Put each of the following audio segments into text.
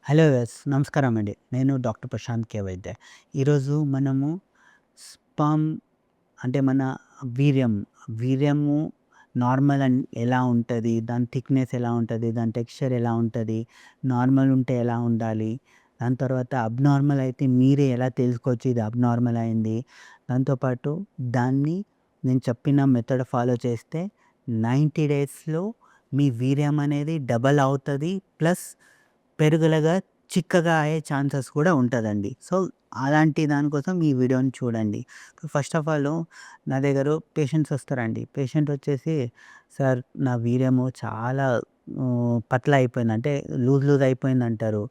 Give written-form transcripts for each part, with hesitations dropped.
Hello నమస్కారం అండి. నేను డాక్టర్ ప్రశాంత్ కే వైద్య. ఈరోజు మనము స్పర్మ్ అంటే మన వీర్యం, వీర్యము నార్మల్ ఎలా ఉంటది? దాని థిక్‌నెస్ ఎలా ఉంటది? దాని టెక్స్చర్ ఎలా ఉంటది? నార్మల్ ఉంటే ఎలా ఉండాలి? దాని తర్వాత అబ్‌నార్మల్ అయితే మీరే ఎలా తెలుసుకోవచ్చు ఇది అబ్‌నార్మల్ అయింది? దాంతో పాటు దాన్ని నేను చెప్పిన మెథడ్ ఫాలో చేస్తే 90 డేస్‌లో మీ వీర్యం అనేది డబల్ అవుతది. ప్లస్ పెరుగుదల చిక్కగా అయ్యే ఛాన్సెస్ కూడా ఉంటదండి. సో, అలాంటి దానికోసం ఈ వీడియోని చూడండి. ఫస్ట్ ఆఫ్ ఆల్ నా దగ్గర పేషెంట్స్ వస్తారండి. పేషెంట్ వచ్చేసి, "సార్ నా వీర్యము చాలా పతలా అయిపోయింది." అంటే లూజ్ అయిపోయిందంటారు.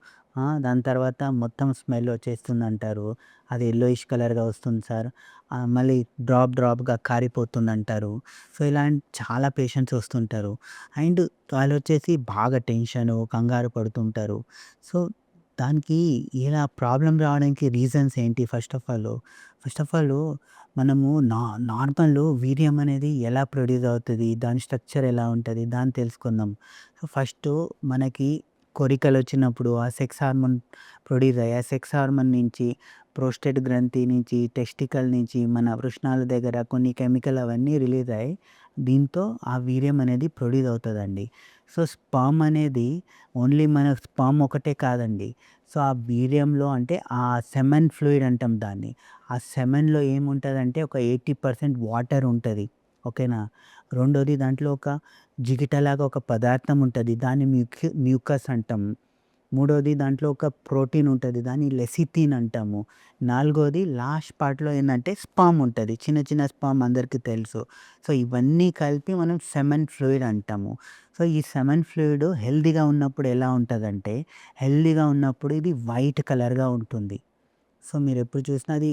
దాని తర్వాత మొత్తం స్మెల్ వచ్చేస్తుందంటారు. అది యెల్లోయిష్ కలర్‌గా వస్తుంది సార్. మళ్ళీ డ్రాప్‌గా కారిపోతుందంటారు. సో, ఇలాంటి చాలా పేషెంట్స్ వస్తుంటారు. అండ్ వాళ్ళొచ్చేసి బాగా టెన్షను, కంగారు పడుతుంటారు. సో, దానికి ఇలా ప్రాబ్లమ్ రావడానికి రీజన్స్ ఏంటి ఫస్ట్ ఆఫ్ ఆల్ మనము నార్మల్ వీర్యం అనేది ఎలా ప్రొడ్యూస్ అవుతది? దాని స్ట్రక్చర్ ఎలా ఉంటది? దాన్ని తెలుసుకుందాం. సో, ఫస్టు మనకి కోరికలొచ్చినప్పుడు ఆ సెక్స్ హార్మోన్ ప్రొడ్యూస్ అయ్యి, ఆ సెక్స్ హార్మోన్ నుంచి ప్రోస్టేట్ గ్రంథి నుంచి, టెస్టికల్ నుంచి మన వృషణాల దగ్గర కొన్ని కెమికల్ అవన్నీ రిలీజ్ అయ్యి, దీంతో ఆ వీర్యం అనేది ప్రొడ్యూస్ అవుతదండి. సో, స్పెర్మ్ అనేది ఓన్లీ మన స్పెర్మ్ ఒకటే కాదండి. సో, ఆ వీర్యంలో అంటే ఆ సెమెన్ ఫ్లూయిడ్ అంటాం దాన్ని. ఆ సెమెన్‌లో ఏముంటదంటే ఒక 80% వాటర్ ఉంటది. ఓకేనా. రెండోది దాంట్లో ఒక జిగటలాగా ఒక పదార్థం ఉంటది. దాన్ని మ్యూకస్ అంటాం. మూడోది దాంట్లో ఒక ప్రోటీన్ ఉంటది. దాన్ని లెసిథిన్ అంటాము. నాలుగోది లాస్ట్ పార్ట్‌లో ఏందంటే స్పెర్మ్ ఉంటది. చిన్న చిన్న స్పెర్మ్ అందరికీ తెలుసు. సో, ఇవన్నీ కలిపి మనం సెమెన్ ఫ్లూయిడ్ అంటాము. సో, ఈ సెమెన్ ఫ్లూయిడ్ హెల్తీగా ఉన్నప్పుడు ఎలా ఉంటదంటే, హెల్తీగా ఉన్నప్పుడు ఇది వైట్ కలర్‌గా ఉంటుంది. సో, మీరెప్పుడు చూసినా అది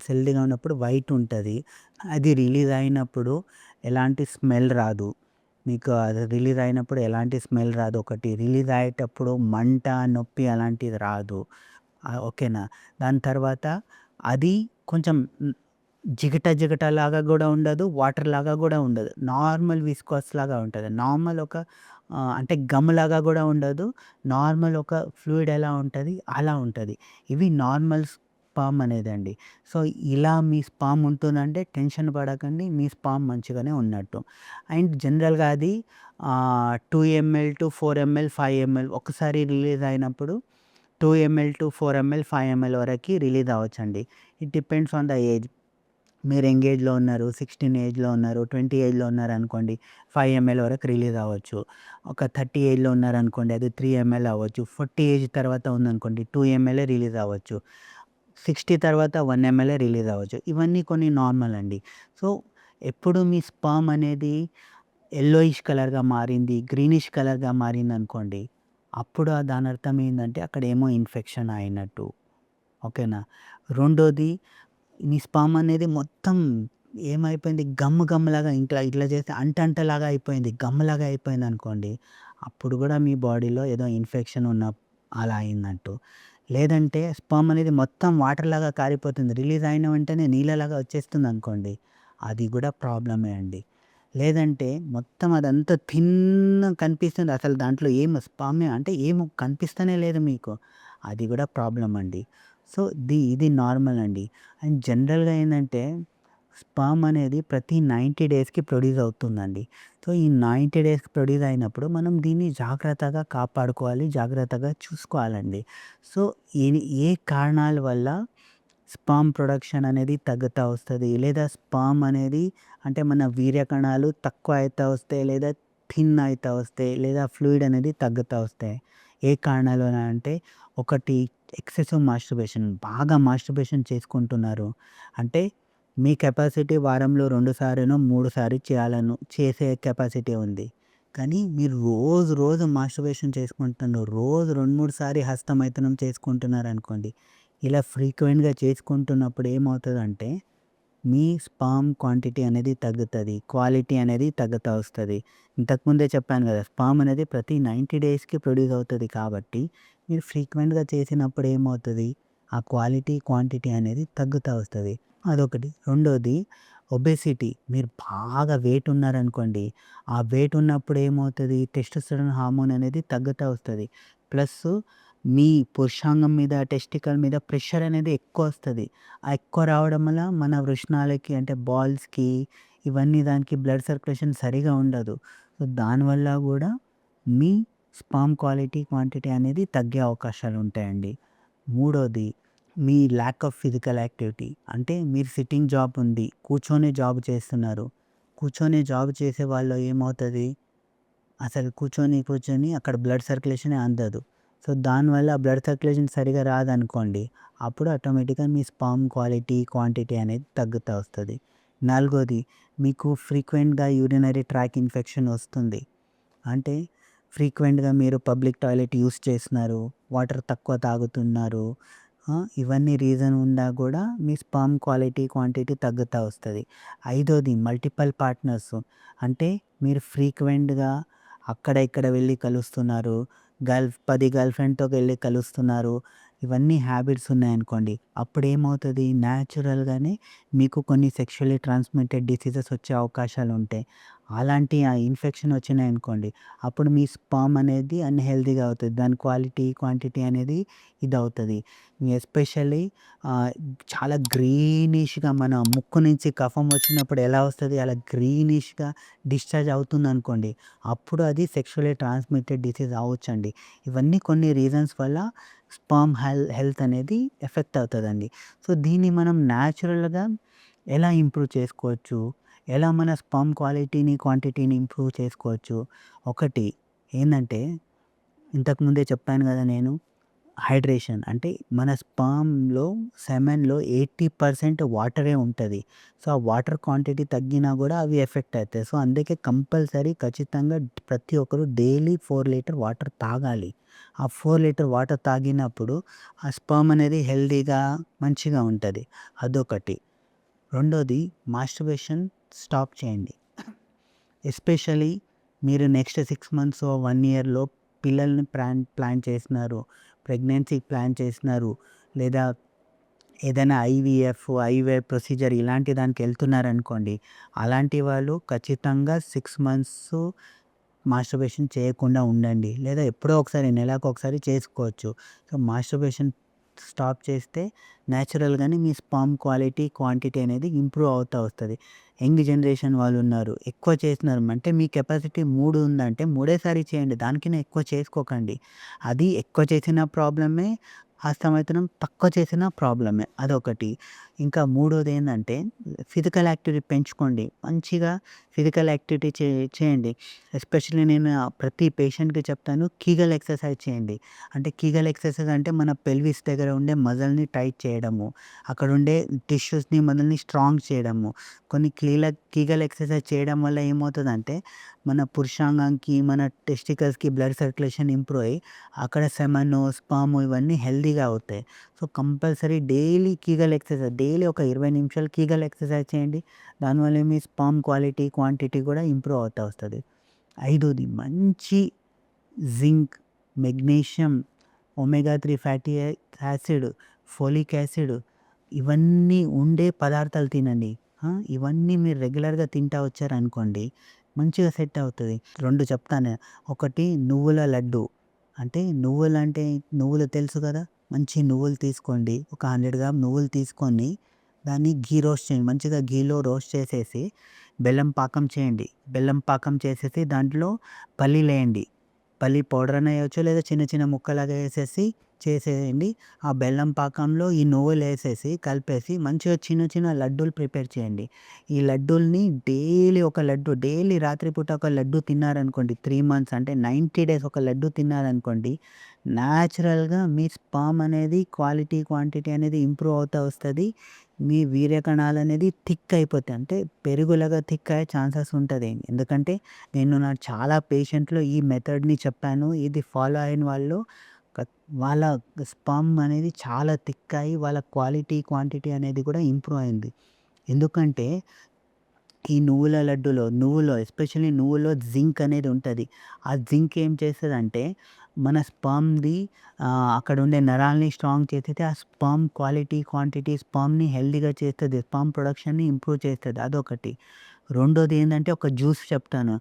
హెల్తీగా ఉన్నప్పుడు వైట్ ఉంటది. అది రిలీజ్ అయినప్పుడు ఎలాంటి స్మెల్ రాదు. మీకు అది రిలీజ్ అయినప్పుడు ఎలాంటి స్మెల్ రాదు ఒకటి. రిలీజ్ అయ్యేటప్పుడు మంట, నొప్పి అలాంటిది రాదు. ఓకేనా. దాని తర్వాత అది కొంచెం జిగటలాగా గూడా ఉండదు. వాటర్‌లాగా గూడా ఉండదు. నార్మల్ విస్కాస్ లాగా ఉంటది. నార్మల్ ఒక అంటే గమ్‌లాగా గూడా ఉండదు. నార్మల్ ఒక ఫ్లూయిడ్ ఎలా ఉంటది అలా ఉంటది. ఇవి నార్మల్ స్పెర్మ్ అనేదండి. సో, ఇలా మీ స్పెర్మ్ ఉంటుందంటే టెన్షన్ పడకండి. మీ స్పెర్మ్ మంచిగానే ఉన్నట్టు. అండ్ జనరల్‌గా అది 2 ఎంఎల్ టు 4 ఎంఎల్, 5 ఎంఎల్ ఒకసారి రిలీజ్ అయినప్పుడు 2 ఎంఎల్ టు 4 ఎంఎల్, 5 ఎంఎల్ వరకి రిలీజ్ అవ్వచ్చండి. It depends on the age. మీరు యంగ్ ఏజ్‌లో ఉన్నారు, 16 ఏజ్‌లో ఉన్నారు, 20 ఏజ్‌లో ఉన్నారనుకోండి 5 ఎంఎల్ వరకు రిలీజ్ అవ్వచ్చు. ఒక 30 ఏజ్‌లో ఉన్నారనుకోండి అది 3 ఎంఎల్ అవ్వచ్చు. 40 ఏజ్ తర్వాత ఉందనుకోండి 2 ఎంఎలే రిలీజ్ అవ్వచ్చు. 60 తర్వాత 1 ఎంఎలే రిలీజ్ అవ్వచ్చు. ఇవన్నీ కొన్ని నార్మల్ అండి. సో, ఎప్పుడు మీ స్పెర్మ్ అనేది యెల్లోయిష్ కలర్‌గా మారింది, గ్రీనిష్ కలర్‌గా మారిందనుకోండి, అప్పుడు దాని అర్థం ఏందంటే అక్కడేమో ఇన్ఫెక్షన్ అయినట్టు. ఓకేనా. రెండోది నీ స్పెర్మ్ అనేది మొత్తం ఏమైపోయింది గమ్‌లాగా ఇట్లా చేస్తే అంటలాగా అయిపోయింది. గమ్‌లాగా అయిపోయిందనుకోండి, అప్పుడు గూడా మీ బాడీలో ఏదో ఇన్ఫెక్షన్ అలా అయిందంటూ. లేదంటే స్పెర్మ్ అనేది మొత్తం వాటర్‌లాగా కారిపోతుంది. రిలీజ్ అయిన వెంటనే నీళ్ళలాగా వచ్చేస్తుందనుకోండి, అది గూడా ప్రాబ్లమే అండి. లేదంటే మొత్తం అదంతా థిన్‌గా కనిపిస్తుంది. అసలు దాంట్లో ఏం స్పెర్మే అంటే ఏం కనిపిస్తనే లేదు మీకు. అది గూడా ప్రాబ్లమ్ అండి. సో, ఇది నార్మల్ అండి. అండ్ జనరల్‌గా ఏందంటే, స్పెర్మ్ అనేది ప్రతి 90 డేస్‌కి ప్రొడ్యూస్ అవుతుందండి. సో, ఈ 90 డేస్‌కి ప్రొడ్యూస్ అయినప్పుడు మనం దీన్ని జాగ్రత్తగా కాపాడుకోవాలి. జాగ్రత్తగా చూసుకోవాలండి. సో, ఏ కారణాల వల్ల స్పెర్మ్ ప్రొడక్షన్ అనేది తగ్గుతా వస్తది. లేదా స్పెర్మ్ అనేది అంటే మన వీర్య కణాలు తక్కువ అయితా వస్తాయి. లేదా థిన్ అయితా వస్తాయి. లేదా ఫ్లూయిడ్ అనేది తగ్గుతా వస్తాయి. ఏ కారణాల వలన అంటే ఒకటి ఎక్సెసివ్ మాస్టర్బేషన్ బాగా మాస్టర్బేషన్ చేసుకుంటున్నారు. అంటే మీ కెపాసిటీ వారంలో 2 సారేనో, 3 సారి చేసే కెపాసిటీ ఉంది. కానీ మీరు రోజు మాస్టర్బేషన్ చేసుకుంటున్నారు. రోజు 2, 3 సారి హస్తమైథునం చేసుకుంటున్నారనుకోండి. ఇలా ఫ్రీక్వెంట్‌గా చేసుకుంటున్నప్పుడు ఏమవుతదంటే, మీ స్పెర్మ్ క్వాంటిటీ అనేది తగ్గుతది. క్వాలిటీ అనేది తగ్గుతా వస్తది. ఇంతకుముందే చెప్పాను గదా! స్పెర్మ్ అనేది ప్రతి 90 డేస్‌కి ప్రొడ్యూస్ అవుతది కాబట్టి, మీరు ఫ్రీక్వెంట్‌గా చేసినప్పుడు ఏమవుతది, ఆ క్వాలిటీ, క్వాంటిటీ అనేది తగ్గుతా వస్తది. అదొకటి. రెండోది ఒబెసిటీ. మీరు బాగా వెయిట్ ఉన్నారనుకోండి, ఆ వెయిట్ ఉన్నప్పుడు ఏమవుతది, టెస్టోస్టెరోన్ హార్మోన్ అనేది తగ్గుతా వస్తది. ప్లస్సు మీ పురుషాంగం మీద, టెస్టికల్ మీద ప్రెషర్ అనేది ఎక్కువొస్తది. ఆ ఎక్కువ రావడం వల్ల మన వృషణాలకి అంటే బాల్స్‌కి ఇవన్నీ దానికి బ్లడ్ సర్క్యులేషన్ సరిగా ఉండదు. సో, దానివల్ల గూడా మీ స్పెర్మ్ క్వాలిటీ, క్వాంటిటీ అనేది తగ్గే అవకాశాలుంటాయండి. మూడోది మీ ల్యాక్ ఆఫ్ ఫిజికల్ యాక్టివిటీ. అంటే మీరు సిట్టింగ్ జాబ్ ఉంది. కూర్చొనే జాబ్ చేస్తున్నారు. కూర్చొని జాబ్ చేసే వాళ్ళు ఏమవుతది, అసలు కూర్చొని అక్కడ బ్లడ్ సర్క్యులేషనే అందదు. సో, దానివల్ల బ్లడ్ సర్క్యులేషన్ సరిగ్గా రాదనుకోండి, అప్పుడు ఆటోమేటిక్‌గా మీ స్పెర్మ్ క్వాలిటీ, క్వాంటిటీ అనేది తగ్గుతా వస్తది. నాలుగోది మీకు ఫ్రీక్వెంట్‌గా యూరినరీ ట్రాక్ ఇన్ఫెక్షన్ వస్తుంది. అంటే ఫ్రీక్వెంట్‌గా మీరు పబ్లిక్ టాయిలెట్ యూజ్ చేస్తున్నారు, వాటర్ తక్కువ తాగుతున్నారు. ఇవన్నీ రీజన్ ఉన్నా గూడా మీ స్పెర్మ్ క్వాలిటీ, క్వాంటిటీ తగ్గుతా వస్తది. ఐదోది మల్టిపుల్ పార్ట్నర్స్. అంటే మీరు ఫ్రీక్వెంట్‌గా అక్కడ ఇక్కడ వెళ్లి కలుస్తున్నారు. 10 గర్ల్ ఫ్రెండ్‌తో వెళ్లి కలుస్తున్నారు. ఇవన్నీ హ్యాబిట్స్ ఉన్నాయనుకోండి. అప్పుడేమవుతది న్యాచురల్‌గానే మీకు కొన్ని సెక్షువల్లీ ట్రాన్స్‌మిటెడ్ డిసీజెస్ వచ్చే అవకాశాలుంటాయి. అలాంటి ఇన్ఫెక్షన్ వచ్చినాయనుకోండి, అప్పుడు మీ స్పెర్మ్ అనేది అన్‌హెల్తీగా అవుతది. దాని క్వాలిటీ, క్వాంటిటీ అనేది ఇదవుతది. ఎస్పెషల్లీ ఆహ్, చాలా గ్రీనిష్‌గా మన ముక్కు నుంచి కఫం వచ్చినప్పుడు ఎలా వస్తది, అలా గ్రీనిష్‌గా డిశ్చార్జ్ అవుతుందనుకోండి, అప్పుడు అది సెక్షువల్లీ ట్రాన్స్‌మిటెడ్ డిసీజ్ అవ్వొచ్చండి. ఇవన్నీ కొన్ని రీజన్స్ వల్ల స్పెర్మ్ హెల్త్ అనేది ఎఫెక్ట్ అవుతదండి. సో, దీన్ని మనం న్యాచురల్‌గా ఎలా ఇంప్రూవ్ చేసుకోవచ్చు? ఎలా మన స్పెర్మ్ క్వాలిటీని, క్వాంటిటీని ఇంప్రూవ్ చేసుకోవచ్చు? ఒకటి ఏందంటే, ఇంతకు ముందే చెప్పాను గదా నేను, హైడ్రేషన్. అంటే మన స్పెర్మ్‌లో, సెమెన్‌లో 80% వాటరే ఉంటది. సో, ఆ వాటర్ క్వాంటిటీ తగ్గినా గూడా అవి ఎఫెక్ట్ అయితాయి. సో, అందుకే కంపల్సరీ ఖచ్చితంగా ప్రతి ఒక్కరు డైలీ 4 లీటర్ వాటర్ తాగాలి. ఆ 4 లీటర్ వాటర్ తాగినప్పుడు ఆ స్పెర్మ్ అనేది హెల్తీగా, మంచిగా ఉంటది. అదొకటి. రెండోది మాస్టర్బేషన్ స్టాప్ చేయండి. ఎస్పెషల్లీ మీరు నెక్స్ట్ 6 మంత్సో, 1 ఇయర్‌లో పిల్లల్ని ప్లాన్ చేస్తున్నారు. ప్రెగ్నెన్సీకి ప్లాన్ చేస్తున్నారు. లేదా ఏదైనా ఐవీఎఫ్ ప్రొసీజర్ ఇలాంటి దానికెళ్తున్నారనుకోండి. అలాంటి వాళ్ళు ఖచ్చితంగా 6 మంత్స్ మాస్టర్బేషన్ చేయకుండా ఉండండి. లేదా ఎప్పుడో ఒకసారి నెలకొకసారి చేసుకోవచ్చు. సో, మాస్టర్బేషన్ స్టాప్ చేస్తే నేచురల్‌గానే మీ స్పెర్మ్ క్వాలిటీ, క్వాంటిటీ అనేది ఇంప్రూవ్ అవుతా వస్తది. యంగ్ జనరేషన్ వాళ్ళున్నారు. ఎక్కువ చేస్తున్నారు. అంటే మీ కెపాసిటీ 3 ఉందంటే మూడేసారి చేయండి. దానికన్నా ఎక్కువ చేసుకోకండి. అది ఎక్కువ చేసిన ప్రాబ్లమే, హస్తమైతునం తక్కువ చేసిన ప్రాబ్లమే. అదొకటి. ఇంకా మూడోదేందంటే ఫిజికల్ యాక్టివిటీ పెంచుకోండి. మంచిగా ఫిజికల్ యాక్టివిటీ చేయండి. ఎస్పెషల్లీ నేను ప్రతి పేషెంట్‌కి చెప్తాను కీగల్ ఎక్సర్సైజ్ చేయండి. అంటే కీగల్ ఎక్సర్సైజ్ అంటే మన పెల్విస్ దగ్గర ఉండే మజిల్‌ని టైట్ చేయడము. అక్కడ ఉండే టిష్యూస్‌ని మనల్ని స్ట్రాంగ్ చేయడము. కొన్ని కీగల్ ఎక్సర్సైజ్ చేయడం వల్ల ఏమవుతదంటే మన పురుషాంగానికి, మన టెస్టికల్స్‌కి బ్లడ్ సర్క్యులేషన్ ఇంప్రూవ్ అయ్యి అక్కడ సెమను, స్పెర్మ్ ఇవన్నీ హెల్తీగా అవుతాయి. So, compulsory daily Kegel exercise daily ఒక 20 నిమిషాలు కీగల్ ఎక్సర్సైజ్ చేయండి. దానివల్ల మీ స్పెర్మ్ క్వాలిటీ, క్వాంటిటీ కూడా ఇంప్రూవ్ అవుతా వస్తది. ఐదోది మంచి zinc, magnesium, omega 3 fatty acid, folic acid ఇవన్నీ ఉండే పదార్థాలు తినండి. ఇవన్నీ మీరు రెగ్యులర్‌గా తింటా వచ్చారనుకోండి, మంచిగా సెట్ అవుతది. 2 చెప్తాను. ఒకటి నువ్వుల లడ్డు. అంటే నువ్వులంటే నువ్వులు తెలుసు గదా! మంచి నువ్వులు తీసుకోండి. ఒక 100 గ్రామ్ నువ్వులు తీసుకొని దాన్ని ఘీ రోస్ట్ చేయండి. మంచిగా ఘీలో రోస్ట్ చేసేసి బెల్లం పాకం చేయండి. బెల్లం పాకం చేసేసి దాంట్లో పల్లీలేయండి. పల్లి పౌడర్ అన్నా ఎయొచ్చు. లేదా చిన్న చిన్న ముక్కలాగా ఏసేసి చేసేయండి. ఆ బెల్లం పాకంలో ఈ నువ్వులేసేసి కలిపేసి మంచిగా చిన్న చిన్న లడ్డూలు ప్రిపేర్ చేయండి. ఈ లడ్డూల్ని డైలీ రాత్రిపూట ఒక లడ్డు తిన్నారనుకోండి 3 మంత్స్ అంటే 90 డేస్ ఒక లడ్డు తిన్నారనుకోండి, న్యాచురల్‌గా మీ స్పెర్మ్ అనేది క్వాలిటీ, క్వాంటిటీ అనేది ఇంప్రూవ్ అవుతా వస్తది. మీ వీర్య కణాలనేది థిక్ అయిపోతాయి. అంటే పెరుగులాగా థిక్ అయ్యే ఛాన్సెస్ ఉంటది. ఎందుకంటే నేను నా చాలా పేషెంట్‌లో ఈ మెథడ్‌ని చెప్పాను. ఇది ఫాలో అయిన వాళ్ళు వాళ్ళ స్పెర్మ్ అనేది చాలా థిక్ అయ్యి వాళ్ళ క్వాలిటీ, క్వాంటిటీ అనేది కూడా ఇంప్రూవ్ అయింది. ఎందుకంటే ఈ నువ్వుల లడ్డులో ఎస్పెషల్లీ నువ్వులో జింక్ అనేది ఉంటది. ఆ జింక్ ఏం చేస్తదంటే మన స్పెర్మ్‌ది అక్కడ ఉండే నరాల్ని స్ట్రాంగ్ చేసేసి ఆ స్పెర్మ్ క్వాలిటీ, క్వాంటిటీ స్పెర్మ్‌ని హెల్తీగా చేస్తది. స్పెర్మ్ ప్రొడక్షన్‌ని ఇంప్రూవ్ చేస్తది. అదొకటి. రెండోది ఏందంటే ఒక జ్యూస్ చెప్తాను.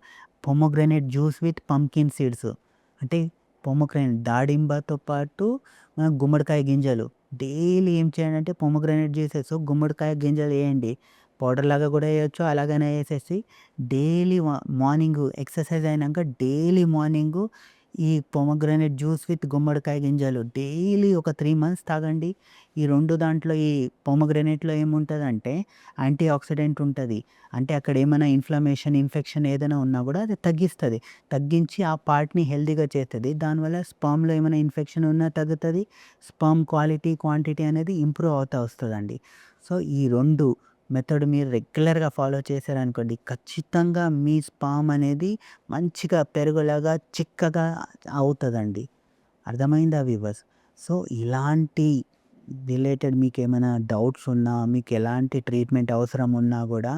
Pomegranate juice with pumpkin seeds. అంటే పొమోగ్రానేట్ దాడింబతో పాటు మన గుమ్మడికాయ గింజలు డైలీ ఏం చేయాలంటే పొమోగ్రానేట్ జ్యూసెస్ గుమ్మడికాయ గింజలు వేయండి. పౌడర్‌లాగా కూడా వేయొచ్చు. అలాగనే వేసేసి డైలీ మార్నింగు ఎక్సర్సైజ్ అయినంక డైలీ మార్నింగు ఈ పొమోగ్రానేట్ జ్యూస్ విత్ గుమ్మడికాయ గింజలు డైలీ ఒక 3 మంత్స్ తాగండి. ఈ 2 దాంట్లో ఈ పొమోగ్రానేట్‌లో ఏముంటదంటే యాంటీ ఆక్సిడెంట్ ఉంటది. అంటే అక్కడ ఏమైనా ఇన్ఫెక్షన్ ఏదైనా ఉన్నా కూడా అది తగ్గిస్తది. తగ్గించి ఆ పార్ట్‌ని హెల్తీగా చేస్తది. దానివల్ల స్పెర్మ్‌లో ఏమైనా ఇన్ఫెక్షన్ ఉన్నా తగ్గుతది. స్పెర్మ్ క్వాలిటీ, క్వాంటిటీ అనేది ఇంప్రూవ్ అవుతా వస్తదండి. సో, ఈ 2 మెథడ్ మీరు రెగ్యులర్‌గా ఫాలో చేశారనుకోండి, ఖచ్చితంగా మీ స్పెర్మ్ అనేది మంచిగా పెరుగులాగా చిక్కగా అవుతదండి. అర్థమైందా వ్యూవర్స్? సో, ఇలాంటి రిలేటెడ్ మీకేమైనా డౌట్స్ ఉన్నా, మీకెలాంటి ట్రీట్మెంట్ అవసరం ఉన్నా గూడా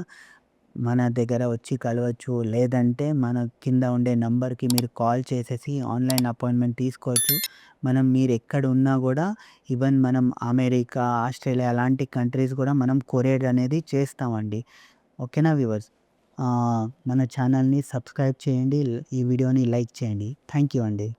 మన దగ్గర వచ్చి కలవచ్చు. లేదంటే మన కింద ఉండే నంబర్‌కి మీరు కాల్ చేసేసి ఆన్‌లైన్ అపాయింట్‌మెంట్ తీసుకోవచ్చు. మీరెక్కడున్నా గూడా ఈవెన్ మనం అమెరికా, ఆస్ట్రేలియా అలాంటి కంట్రీస్ గూడా మనం కొరియర్ అనేది చేస్తామండి. ఓకేనా వ్యూవర్స్? మన ఛానల్‌ని సబ్స్క్రైబ్ చేయండి. ఈ వీడియోని లైక్ చేయండి. థాంక్ యూ అండి.